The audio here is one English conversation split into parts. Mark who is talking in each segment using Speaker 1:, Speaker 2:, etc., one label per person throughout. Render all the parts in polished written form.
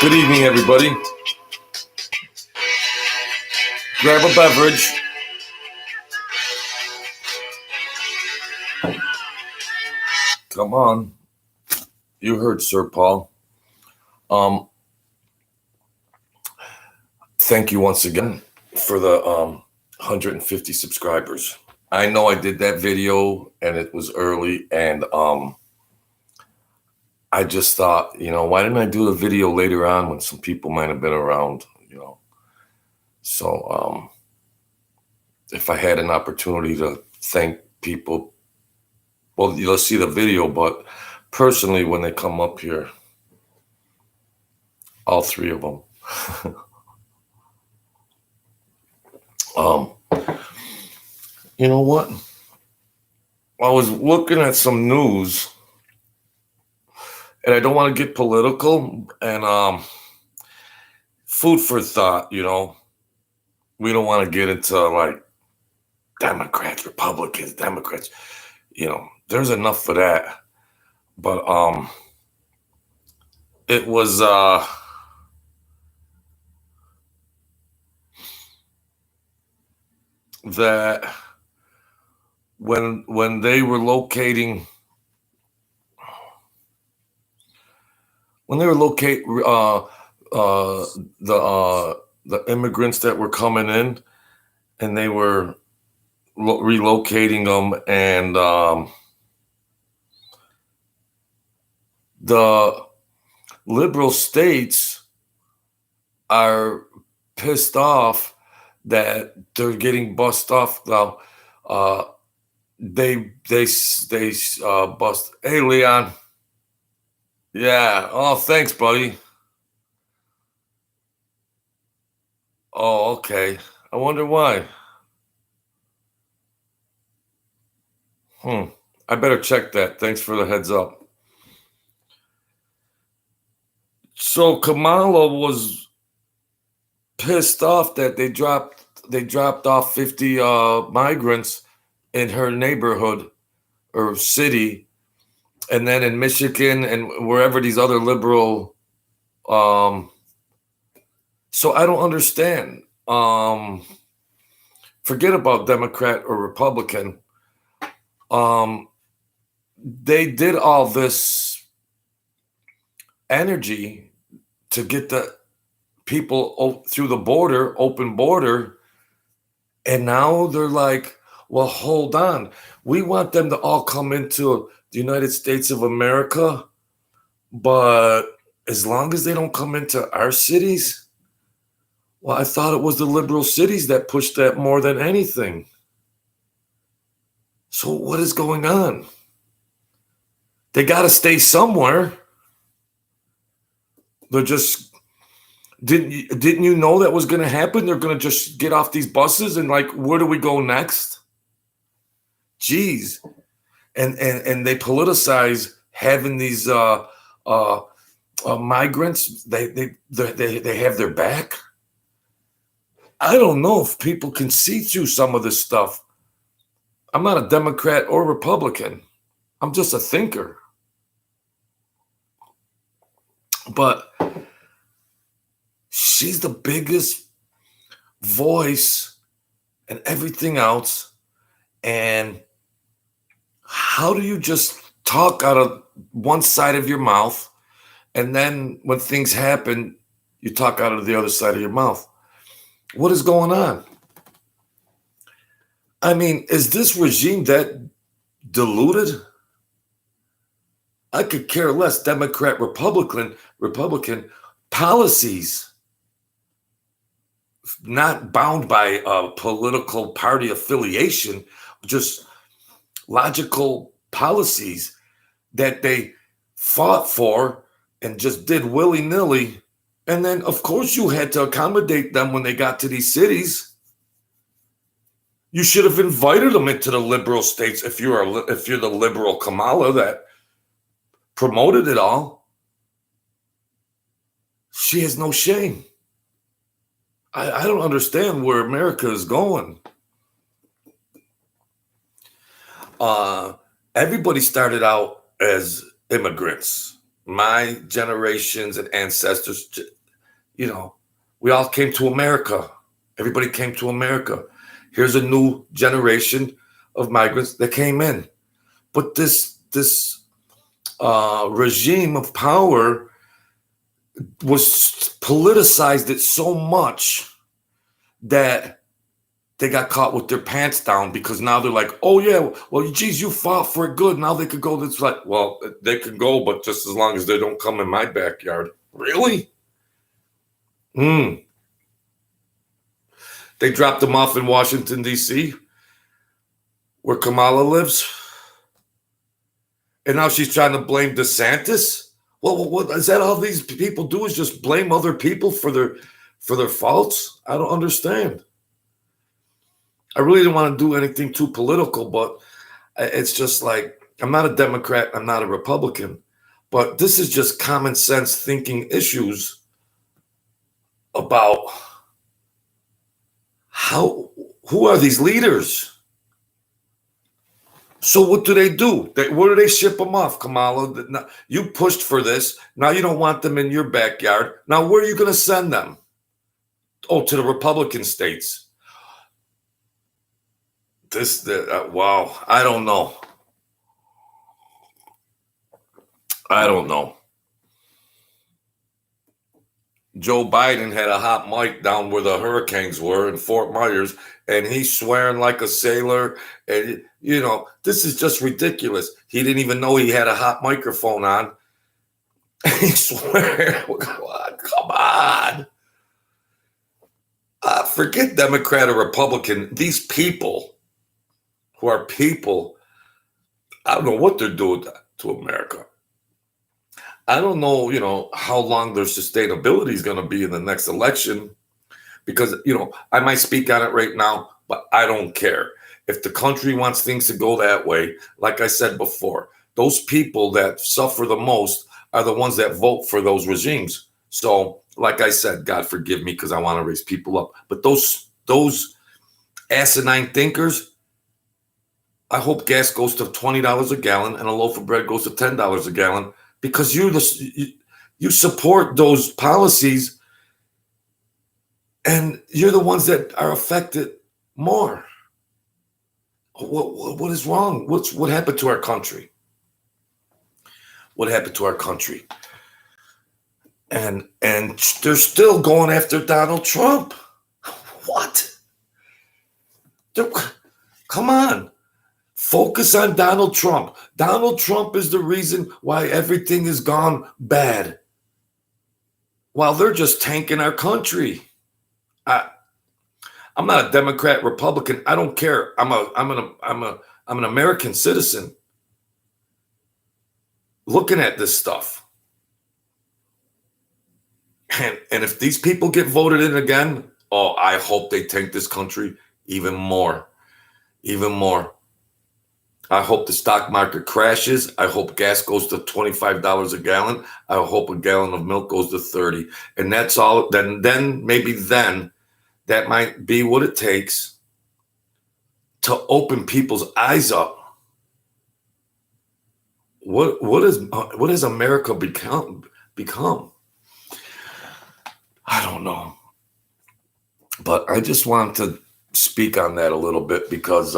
Speaker 1: Good evening, everybody. Grab a beverage. Come on. You heard Sir Paul. Thank you once again for the 150 subscribers. I know I did that video and it was early, and I just thought, why didn't I do the video later on when some people might have been around, So if I had an opportunity to thank people, well, you'll see the video, but personally, when they come up here, all three of them. You know what? I was looking at some news, and I don't want to get political, and food for thought, We don't want to get into like Democrats, Republicans, Democrats, there's enough for that. But it was that when they were locating the immigrants that were coming in, and they were relocating them, and the liberal states are pissed off that they're getting bussed off now. They bust. Hey, Leon. Yeah. Oh, thanks, buddy. Oh, okay. I wonder why. I better check that. Thanks for the heads up. So Kamala was pissed off that they dropped off 50 migrants in her neighborhood or city, and then in Michigan and wherever these other liberal. So I don't understand. Forget about Democrat or Republican. They did all this energy to get the people through the border, open border, and now they're like, well, hold on. We want them to all come into the United States of America, but as long as they don't come into our cities. Well, I thought it was the liberal cities that pushed that more than anything. So what is going on? They got to stay somewhere. They're just didn't you know that was going to happen? They're going to just get off these buses and like, where do we go next? Jeez. And they politicize having these migrants. They have their back. I don't know if people can see through some of this stuff. I'm not a Democrat or Republican. I'm just a thinker. But she's the biggest voice and everything else. And how do you just talk out of one side of your mouth, and then when things happen, you talk out of the other side of your mouth? What is going on? I mean, is this regime that diluted? I could care less. Democrat, Republican policies, not bound by a political party affiliation, just logical policies that they fought for and just did willy-nilly. And then, of course, you had to accommodate them when they got to these cities. You should have invited them into the liberal states if you're the liberal Kamala that promoted it all. She has no shame. I don't understand where America is going. Everybody started out as immigrants. my generations and ancestors, you know, we all came to America. Everybody came to America. Here's a new generation of migrants that came in. But this regime of power was politicized it so much that they got caught with their pants down, because now they're like, oh yeah, well, geez, you fought for it good. Now they could go. It's like, well, they can go, but just as long as they don't come in my backyard. Really? They dropped them off in Washington, D.C., where Kamala lives. And now she's trying to blame DeSantis. Well, what is that? All these people do is just blame other people for their faults. I don't understand. I really didn't want to do anything too political, but it's just like, I'm not a Democrat, I'm not a Republican, but this is just common sense thinking issues about who are these leaders? So what do? Where do they ship them off, Kamala? You pushed for this. Now you don't want them in your backyard. Now where are you going to send them? Oh, to the Republican states. Wow. I don't know. Joe Biden had a hot mic down where the hurricanes were in Fort Myers, and he's swearing like a sailor. And, this is just ridiculous. He didn't even know he had a hot microphone on. He swear, come on. Forget Democrat or Republican. These people who are people, I don't know what they're doing to America. I don't know, how long their sustainability is going to be in the next election, because, I might speak on it right now, but I don't care. If the country wants things to go that way, like I said before, those people that suffer the most are the ones that vote for those regimes. So, like I said, God forgive me, because I want to raise people up. But those asinine thinkers, I hope gas goes to $20 a gallon and a loaf of bread goes to $10 a gallon, because you support those policies, and you're the ones that are affected more. What is wrong? What happened to our country? What happened to our country? And they're still going after Donald Trump. What? Come on. Focus on Donald Trump. Donald Trump is the reason why everything has gone bad, while they're just tanking our country. I'm not a Democrat, Republican. I don't care. I'm an American citizen looking at this stuff. And if these people get voted in again, I hope they tank this country even more. Even more. I hope the stock market crashes. I hope gas goes to $25 a gallon. I hope a gallon of milk goes to $30. And that's all. Then maybe that might be what it takes to open people's eyes up. What has America become? I don't know. But I just wanted to speak on that a little bit, because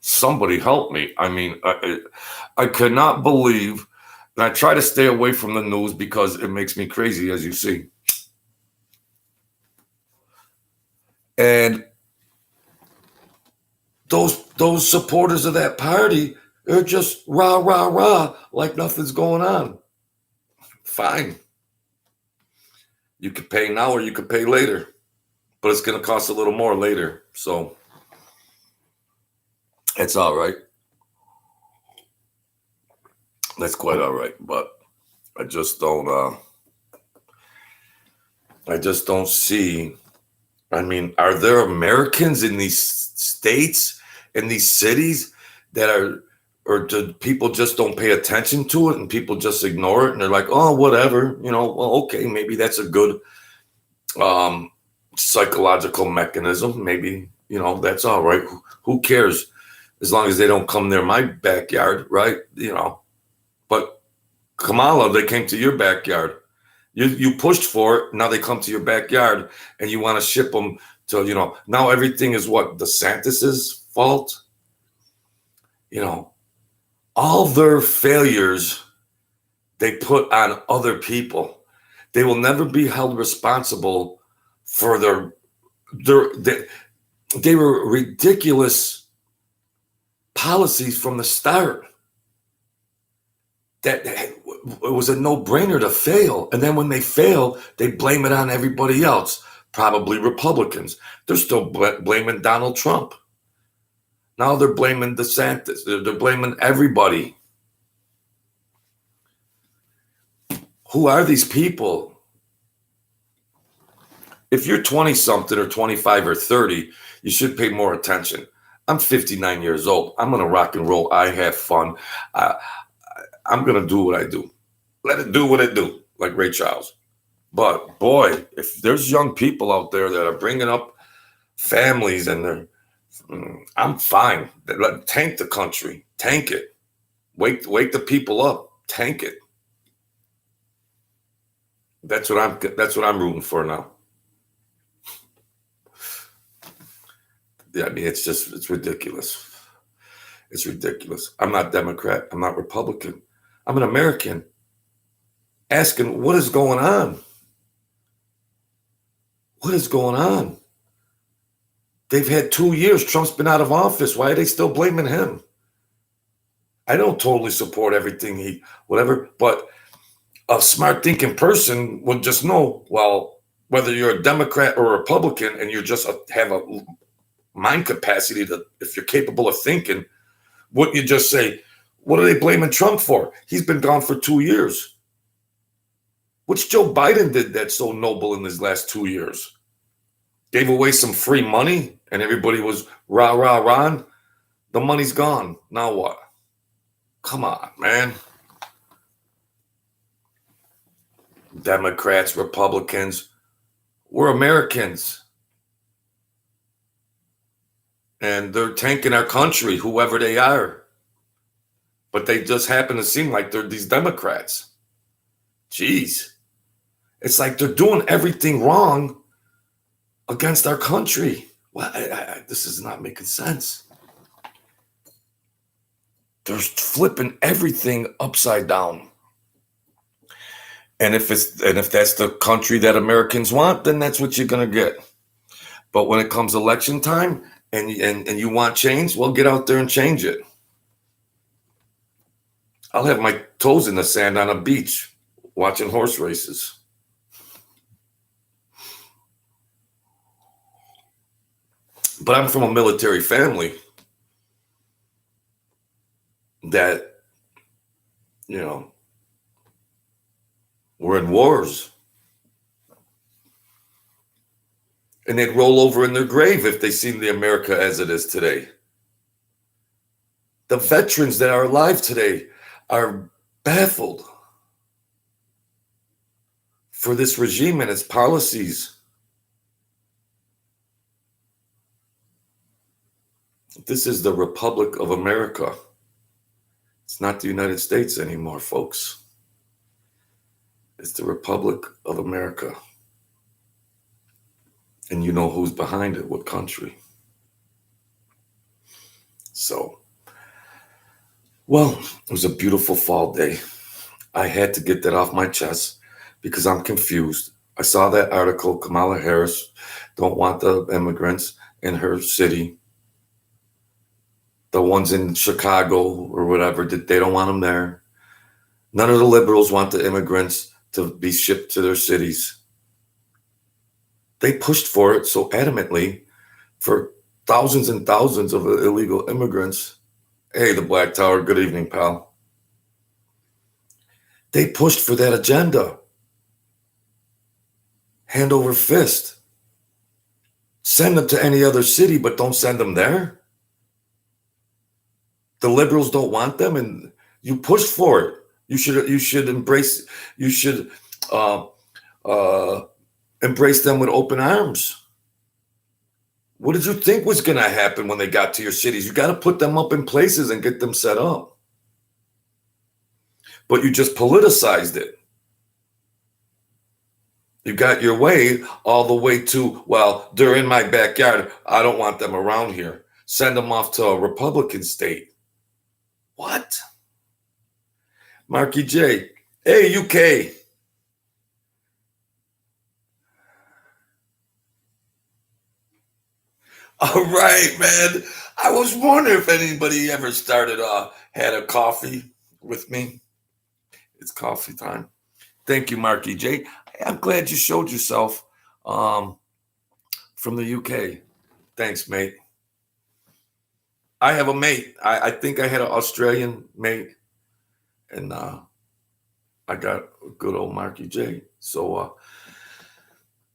Speaker 1: somebody help me. I mean, I could not believe, and I try to stay away from the news because it makes me crazy, as you see. And those supporters of that party, they're just rah, rah, rah, like nothing's going on. Fine. You could pay now or you could pay later, but it's going to cost a little more later. So it's all right. That's quite all right. But I just don't see. I mean, are there Americans in these states, in these cities, that are, or do people just don't pay attention to it and people just ignore it and they're like, oh, whatever, well, okay, maybe that's a good psychological mechanism. Maybe, that's all right. Who cares? As long as they don't come near my backyard, right? But Kamala, they came to your backyard. You pushed for it. Now they come to your backyard, and you want to ship them to, now everything is what? DeSantis's fault? All their failures they put on other people. They will never be held responsible for they were ridiculous policies from the start. That it was a no-brainer to fail. And then when they fail, they blame it on everybody else, probably Republicans. They're still blaming Donald Trump. Now they're blaming DeSantis. They're blaming everybody. Who are these people? If you're 20-something or 25 or 30, you should pay more attention. I'm 59 years old. I'm going to rock and roll. I have fun. I'm going to do what I do. Let it do what it do, like Ray Charles. But boy, if there's young people out there that are bringing up families and I'm fine. Tank the country. Tank it. Wake the people up. Tank it. That's what I'm rooting for now. Yeah, I mean, it's ridiculous. It's ridiculous. I'm not Democrat. I'm not Republican. I'm an American asking, what is going on? What is going on? They've had 2 years. Trump's been out of office. Why are they still blaming him? I don't totally support everything whatever, but a smart thinking person would just know, well, whether you're a Democrat or a Republican and you just have a mind capacity if you're capable of thinking, wouldn't you just say, what are they blaming Trump for? He's been gone for 2 years. Which Joe Biden did that's so noble in his last 2 years? Gave away some free money and everybody was rah, rah, rah. The money's gone. Now what? Come on, man. Democrats, Republicans, we're Americans. And they're tanking our country, whoever they are. But they just happen to seem like they're these Democrats. Jeez. It's like they're doing everything wrong against our country. Well, this is not making sense. They're flipping everything upside down. And if that's the country that Americans want, then that's what you're gonna get. But when it comes election time and you want change, well, get out there and change it. I'll have my toes in the sand on a beach watching horse races. But I'm from a military family that, we're in wars. And they'd roll over in their grave if they seen the America as it is today. The veterans that are alive today are baffled for this regime and its policies. This is the Republic of America. It's not the United States anymore, folks. It's the Republic of America. And you know who's behind it, what country. So, well, it was a beautiful fall day. I had to get that off my chest because I'm confused. I saw that article, Kamala Harris don't want the immigrants in her city. The ones in Chicago or whatever, they don't want them there. None of the liberals want the immigrants to be shipped to their cities. They pushed for it so adamantly for thousands and thousands of illegal immigrants. Hey, the Black Tower, good evening, pal. They pushed for that agenda. Hand over fist. Send them to any other city, but don't send them there. The liberals don't want them, and you pushed for it. You should embrace. You should embrace them with open arms. What did you think was going to happen when they got to your cities? You got to put them up in places and get them set up. but you just politicized it. You got your way all the way to, well, they're in my backyard. I don't want them around here. Send them off to a Republican state. What? Marky J. Hey, UK. All right, man. I was wondering if anybody ever had a coffee with me. It's coffee time. Thank you, Marky J. I'm glad you showed yourself from the UK. Thanks, mate. I have a mate. I think I had an Australian mate, and I got a good old Marky J. So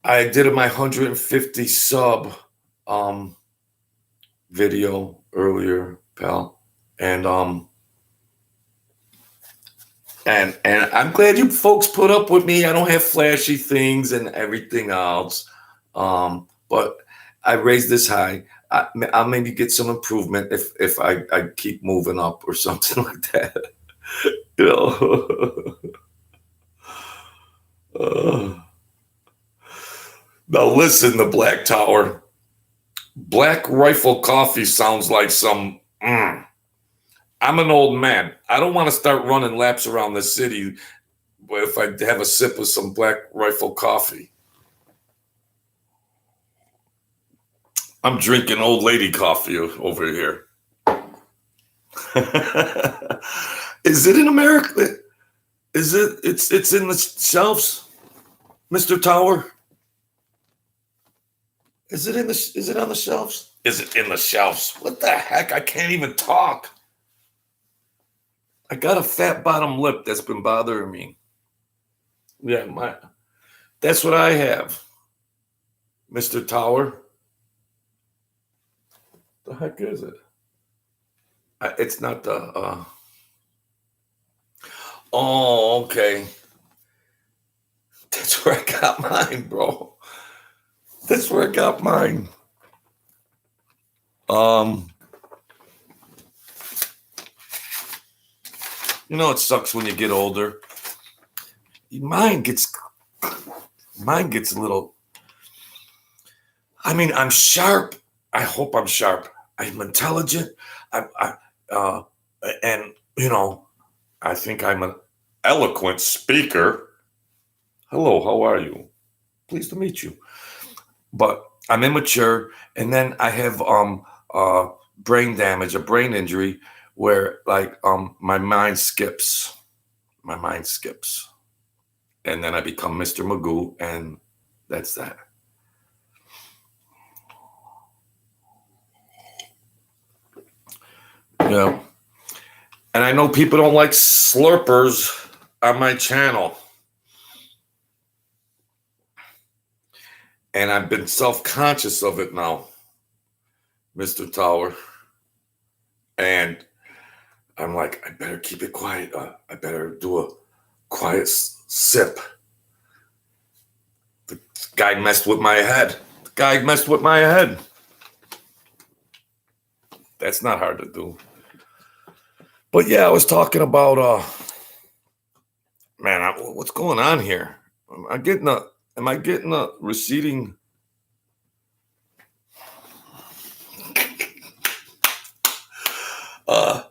Speaker 1: I did my 150 sub video earlier, pal, and I'm glad you folks put up with me. I don't have flashy things and everything else, but I raised this high. I'll maybe get some improvement if I keep moving up or something like that. You know. Now listen, the Black Tower. Black Rifle Coffee sounds like some. I'm an old man. I don't want to start running laps around the city if I have a sip of some Black Rifle coffee. I'm drinking old lady coffee over here. Is it in America? Is it? It's in the shelves, Mr. Tower. Is it on the shelves? Is it in the shelves? What the heck? I can't even talk. I got a fat bottom lip that's been bothering me. Yeah, that's what I have, Mr. Tower. The heck is it? It's not the. Oh, okay. That's where I got mine, bro. That's where I got mine. You know, it sucks when you get older. Mine gets a little. I mean, I'm sharp. I hope I'm sharp. I'm intelligent. And you know, I think I'm an eloquent speaker. Hello, how are you? Pleased to meet you. But I'm immature, and then I have brain damage, a brain injury, where like my mind skips. My mind skips. And then I become Mr. Magoo, and that's that. Yeah. And I know people don't like slurpers on my channel. And I've been self-conscious of it now, Mr. Tower. And I'm like, I better keep it quiet. I better do a quiet sip. The guy messed with my head. That's not hard to do. But yeah, I was talking about, man, what's going on here? Am I getting a receding? I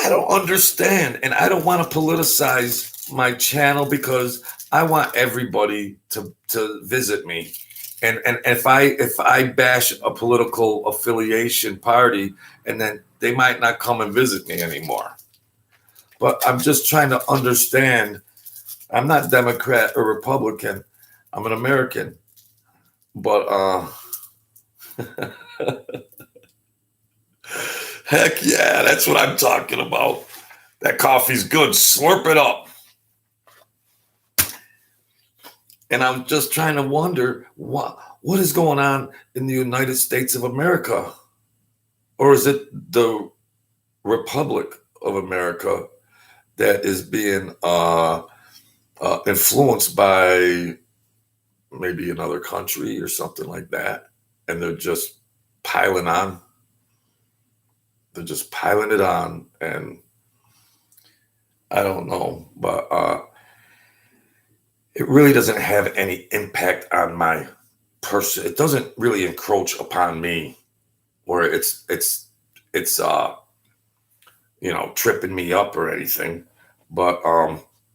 Speaker 1: don't understand, and I don't want to politicize my channel because I want everybody to visit me. And if I bash a political affiliation party, and then they might not come and visit me anymore. But I'm just trying to understand. I'm not Democrat or Republican. I'm an American. But heck yeah, that's what I'm talking about. That coffee's good. Slurp it up. And I'm just trying to wonder what is going on in the United States of America? Or is it the Republic of America that is being influenced by maybe another country or something like that? And they're just piling on. They're just piling it on. And I don't know, but it really doesn't have any impact on my person. It doesn't really encroach upon me where it's tripping me up or anything. But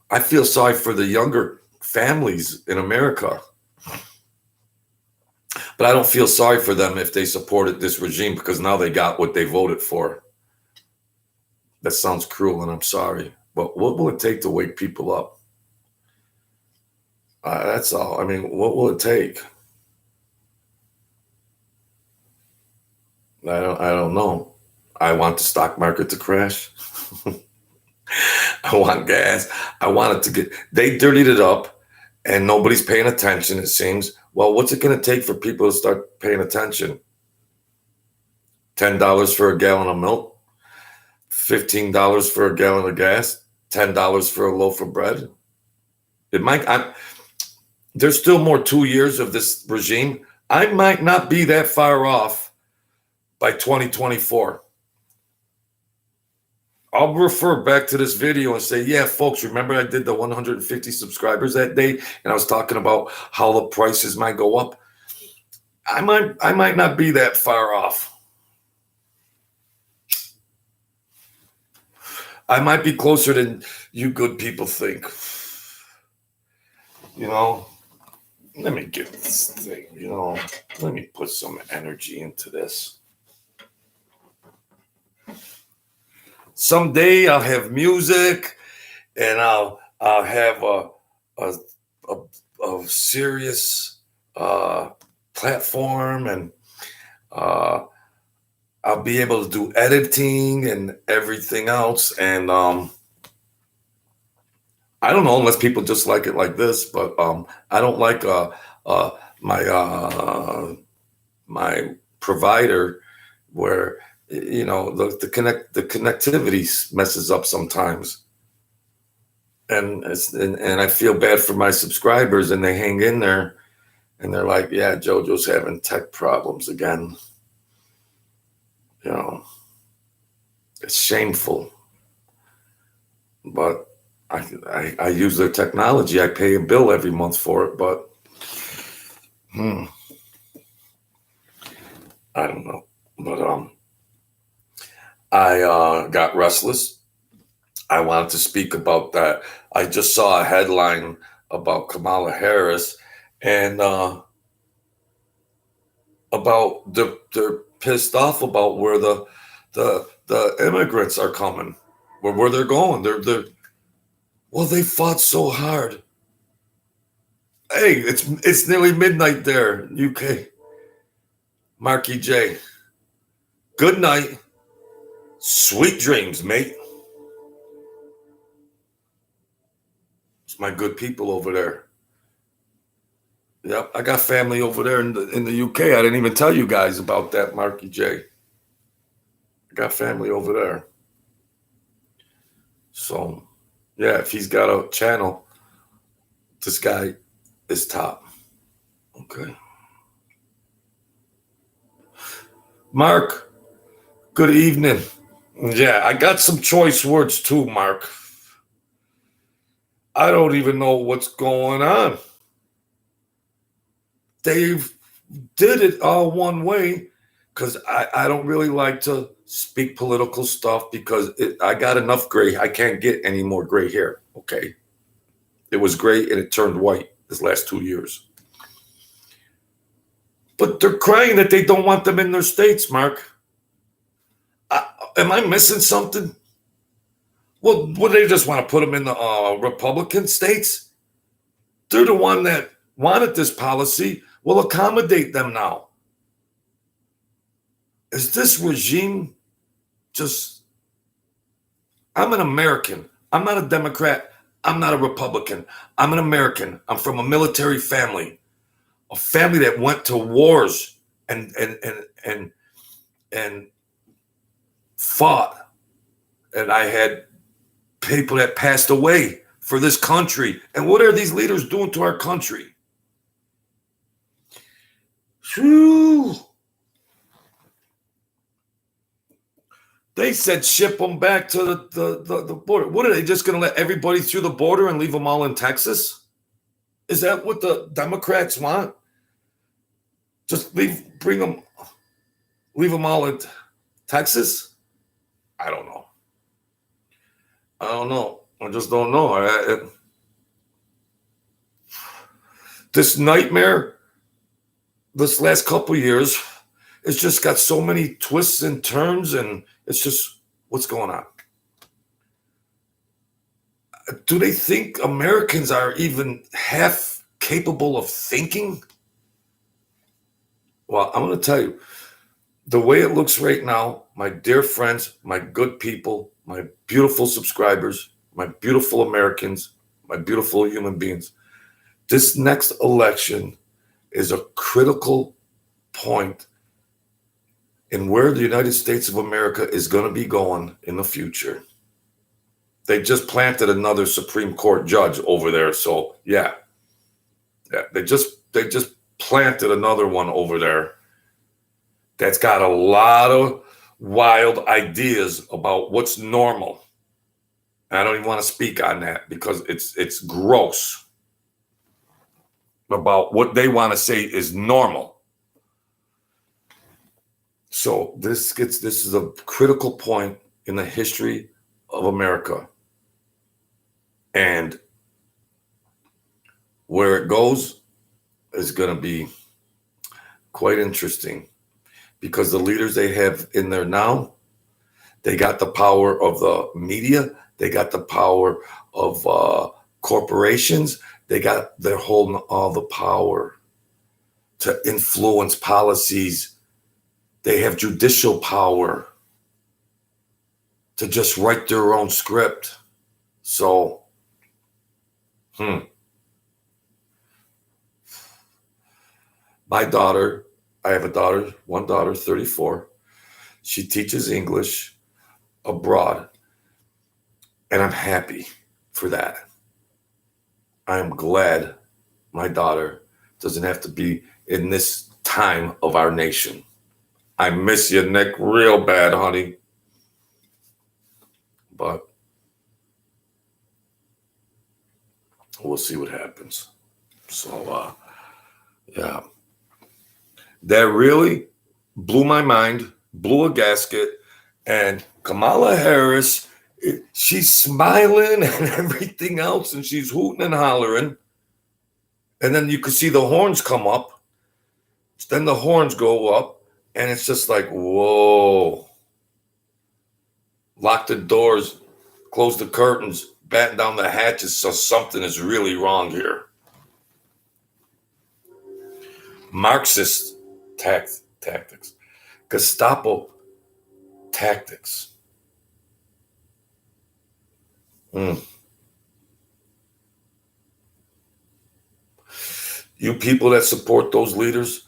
Speaker 1: I feel sorry for the younger families in America. But I don't feel sorry for them if they supported this regime because now they got what they voted for. That sounds cruel, and I'm sorry. But what will it take to wake people up? That's all. I mean, what will it take? I don't know. I want the stock market to crash. I want gas. I want it to get. They dirtied it up, and nobody's paying attention. It seems. Well, what's it going to take for people to start paying attention? $10 for a gallon of milk, $15 for a gallon of gas, $10 for a loaf of bread. It might. There's still more 2 years of this regime. I might not be that far off by 2024. I'll refer back to this video and say, yeah, folks, remember I did the 150 subscribers that day, and I was talking about how the prices might go up. I might not be that far off. I might be closer than you good people think. Let me get this thing, let me put some energy into this. Someday I'll have music and I'll have a serious platform, and I'll be able to do editing and everything else. And I don't know, unless people just like it like this, but I don't like my provider where the connectivity messes up sometimes, and I feel bad for my subscribers, and they hang in there, and they're like, yeah, JoJo's having tech problems again. It's shameful, but I use their technology. I pay a bill every month for it, but I don't know. But I got restless. I wanted to speak about that. I just saw a headline about Kamala Harris, and about they're pissed off about where the immigrants are coming, where they're going. Well, they fought so hard. Hey, it's nearly midnight there, UK. Marky J. Good night. Sweet dreams, mate. It's my good people over there. Yep, I got family over there in the UK. I didn't even tell you guys about that, Marky J. I got family over there. So, yeah, if he's got a channel, this guy is top. Okay. Mark, good evening. Yeah, I got some choice words too, Mark. I don't even know what's going on. They did it all one way, because I don't really like to speak political stuff because I got enough gray. I can't get any more gray hair. Okay. It was gray and it turned white this last 2 years. But they're crying that they don't want them in their states, Mark. Am I missing something? Well, they just want to put them in the Republican states? They're the one that wanted this policy. We'll accommodate them now. Is this regime just... I'm an American. I'm not a Democrat. I'm not a Republican. I'm an American. I'm from a military family, a family that went to wars and fought. And I had people that passed away for this country. And what are these leaders doing to our country? Whew. They said ship them back to the border. What are they just going to let everybody through the border and leave them all in Texas? Is that what the Democrats want? Just leave them all in Texas? I don't know. I just don't know. This nightmare, this last couple of years, it's just got so many twists and turns, and it's just what's going on. Do they think Americans are even half capable of thinking? Well, I'm going to tell you, the way it looks right now, my dear friends, my good people, my beautiful subscribers, my beautiful Americans, my beautiful human beings, this next election is a critical point in where the United States of America is going to be going in the future. They just planted another Supreme Court judge over there. So yeah, they just planted another one over there that's got a lot of wild ideas about what's normal. I don't even want to speak on that because it's gross about what they want to say is normal. So this is a critical point in the history of America. And where it goes is going to be quite interesting because the leaders they have in there now, they got the power of the media. They got the power of corporations. They're holding all the power to influence policies. They have judicial power to just write their own script. So, my daughter, I have one daughter, 34. She teaches English abroad. And I'm happy for that. I'm glad my daughter doesn't have to be in this time of our nation. I miss you, Nick, real bad, honey. But we'll see what happens. So, yeah. That really blew my mind, blew a gasket. And Kamala Harris, she's smiling and everything else, and she's hooting and hollering. And then you could see the horns come up. Then the horns go up, and it's just like, whoa. Lock the doors, close the curtains, batten down the hatches, so something is really wrong here. Marxist tactics, Gestapo tactics. You people that support those leaders,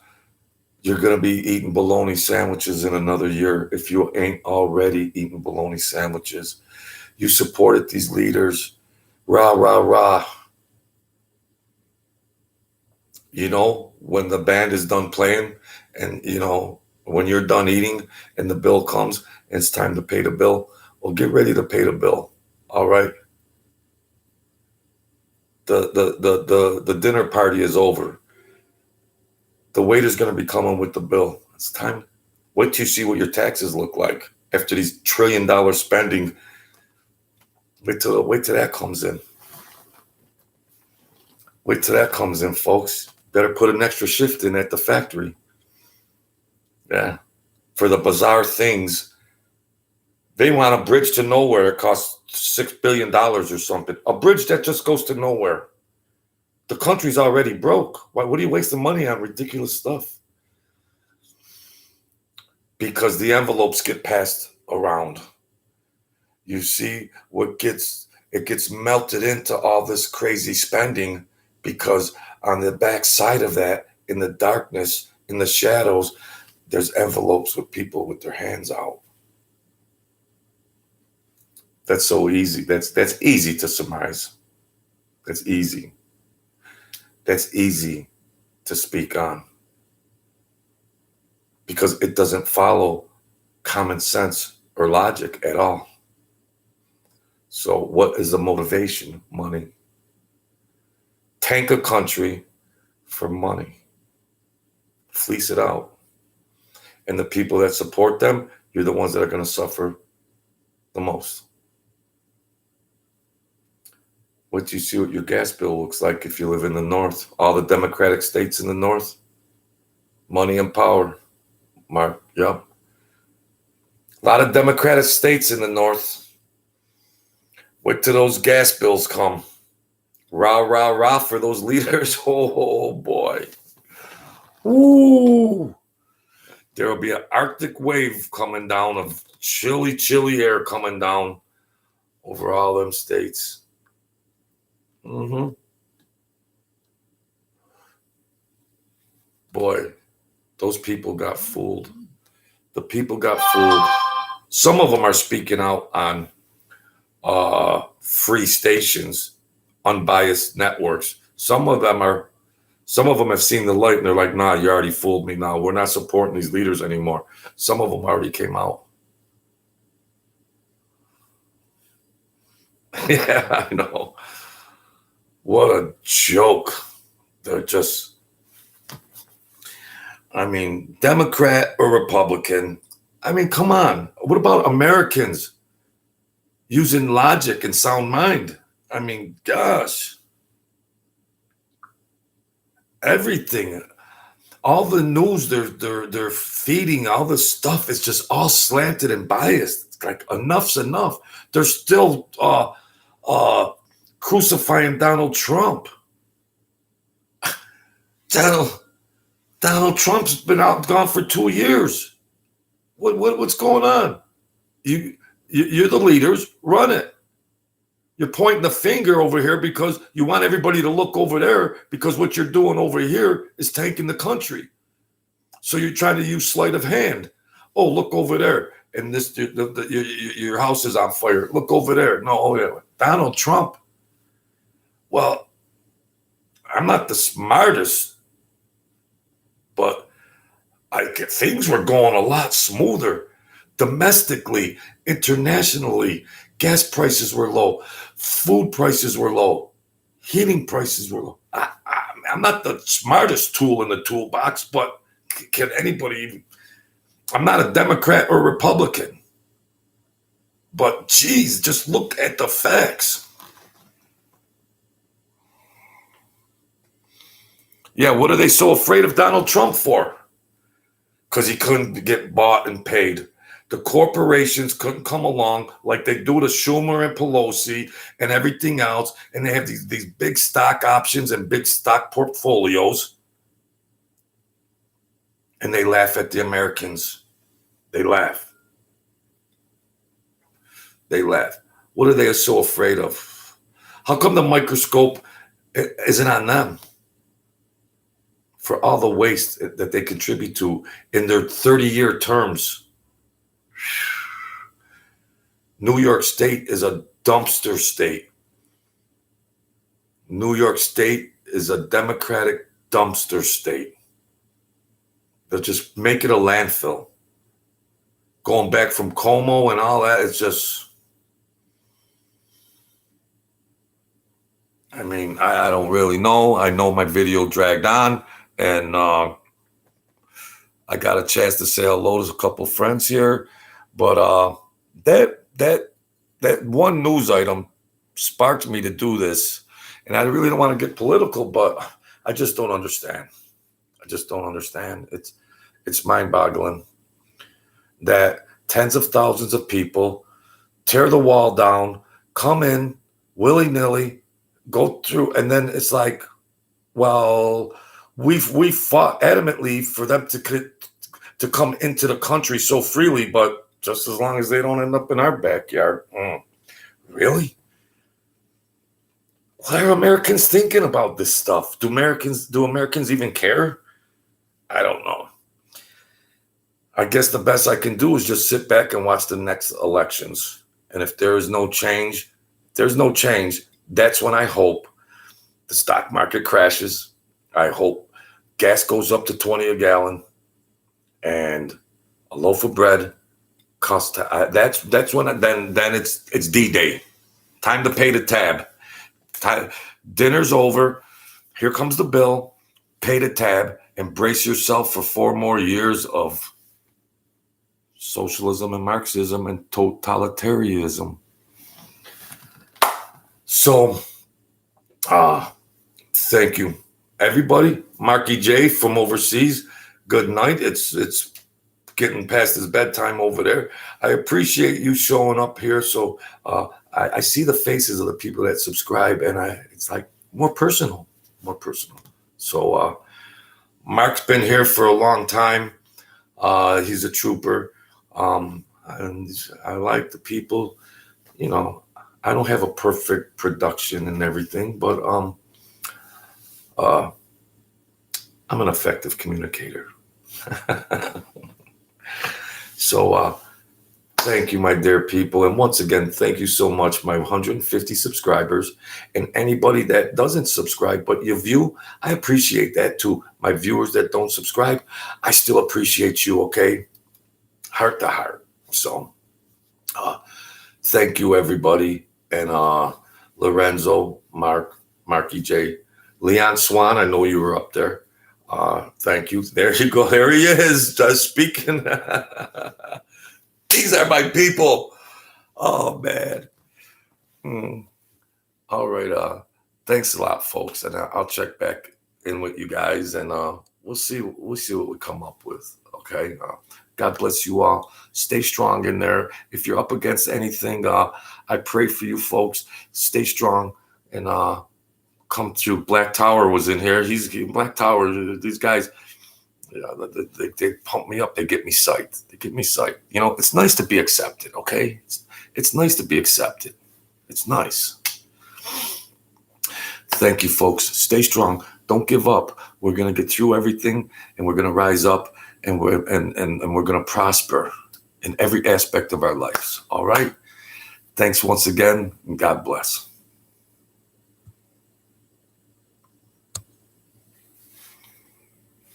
Speaker 1: you're going to be eating bologna sandwiches in another year if you ain't already eating bologna sandwiches. You supported these leaders. Rah, rah, rah. You know, when the band is done playing and, you know, when you're done eating and the bill comes and it's time to pay the bill, well, get ready to pay the bill. All right. The dinner party is over. The waiter's going to be coming with the bill. It's time. Wait till you see what your taxes look like after these $1 trillion spending. Wait till that comes in. Wait till that comes in, folks. Better put an extra shift in at the factory. Yeah. For the bizarre things. They want a bridge to nowhere. It costs $6 billion or something. A bridge that just goes to nowhere. The country's already broke. Why? What are you wasting money on ridiculous stuff? Because the envelopes get passed around. You see it gets melted into all this crazy spending because on the back side of that, in the darkness, in the shadows, there's envelopes with people with their hands out. That's so easy. That's easy to surmise. That's easy. That's easy to speak on because it doesn't follow common sense or logic at all. So what is the motivation? Money. Tank a country for money. Fleece it out. And the people that support them, you're the ones that are going to suffer the most. What do you see what your gas bill looks like if you live in the North? All the Democratic states in the North? Money and power. Mark, yep. A lot of Democratic states in the North. Wait till those gas bills come. Rah, rah, rah for those leaders. Oh, boy. Ooh. There will be an Arctic wave coming down of chilly, chilly air coming down over all them states. Boy, those people got fooled. The people got fooled. Some of them are speaking out on free stations, unbiased networks. Some of them have seen the light and they're like, nah, you already fooled me now. We're not supporting these leaders anymore. Some of them already came out. Yeah, I know. What a joke. They're just, I mean, Democrat or Republican. I mean, come on. What about Americans using logic and sound mind? I mean, gosh. Everything. All the news they're feeding, all this stuff is just all slanted and biased. It's like enough's enough. They're still crucifying Donald Trump. Donald Trump's been gone for 2 years. What's going on? You're the leaders. Run it. You're pointing the finger over here because you want everybody to look over there because what you're doing over here is tanking the country. So you're trying to use sleight of hand. Oh, look over there. And this your house is on fire. Look over there. No, oh yeah, Donald Trump. Well, I'm not the smartest, but things were going a lot smoother domestically, internationally. Gas prices were low. Food prices were low. Heating prices were low. I'm not the smartest tool in the toolbox, but can anybody even? I'm not a Democrat or Republican. But geez, just look at the facts. Yeah, what are they so afraid of Donald Trump for? Because he couldn't get bought and paid. The corporations couldn't come along like they do to Schumer and Pelosi and everything else. And they have these big stock options and big stock portfolios. And they laugh at the Americans. They laugh. They laugh. What are they so afraid of? How come the microscope isn't on them? For all the waste that they contribute to in their 30-year terms. New York State is a dumpster state. New York State is a Democratic dumpster state. They'll just make it a landfill. Going back from Como and all that, it's just, I mean, I don't really know. I know my video dragged on, and I got a chance to say hello to a couple friends here. But that one news item sparked me to do this. And I really don't want to get political, but I just don't understand. I just don't understand. It's mind-boggling that tens of thousands of people tear the wall down, come in willy-nilly, go through, and then it's like, well, we fought adamantly for them to come into the country so freely, but just as long as they don't end up in our backyard. Really? What are Americans thinking about this stuff? Do Americans even care? I don't know. I guess the best I can do is just sit back and watch the next elections. And if there is no change, that's when I hope the stock market crashes. I hope gas goes up to 20 a gallon and a loaf of bread That's when then it's D-Day. Time to pay the tab. Dinner's over. Here comes the bill. Pay the tab and brace yourself for 4 more years of socialism and Marxism and totalitarianism. So, thank you, everybody. Marky J from overseas. Good night. It's getting past his bedtime over there. I appreciate you showing up here. So I see the faces of the people that subscribe, and it's like more personal. So Mark's been here for a long time. He's a trooper. And I like the people. You know, I don't have a perfect production and everything, but I'm an effective communicator. So thank you, my dear people. And once again, thank you so much, my 150 subscribers. And anybody that doesn't subscribe, but you view, I appreciate that too. My viewers that don't subscribe, I still appreciate you, okay? Heart to heart. So thank you, everybody. And Lorenzo, Marky J, Leon Swan, I know you were up there. Thank you. There you go. There he is, just speaking. These are my people. Oh, man. All right. Thanks a lot, folks. And I'll check back in with you guys, and we'll see what we come up with. Okay. God bless you all. Stay strong in there. If you're up against anything, I pray for you folks. Stay strong and come through. Black Tower was in here. Black Tower. These guys, they pump me up. They get me psyched. You know, it's nice to be accepted. Okay, it's nice to be accepted. It's nice. Thank you, folks. Stay strong. Don't give up. We're gonna get through everything, and we're gonna rise up, and we're gonna prosper in every aspect of our lives. All right. Thanks once again, and God bless.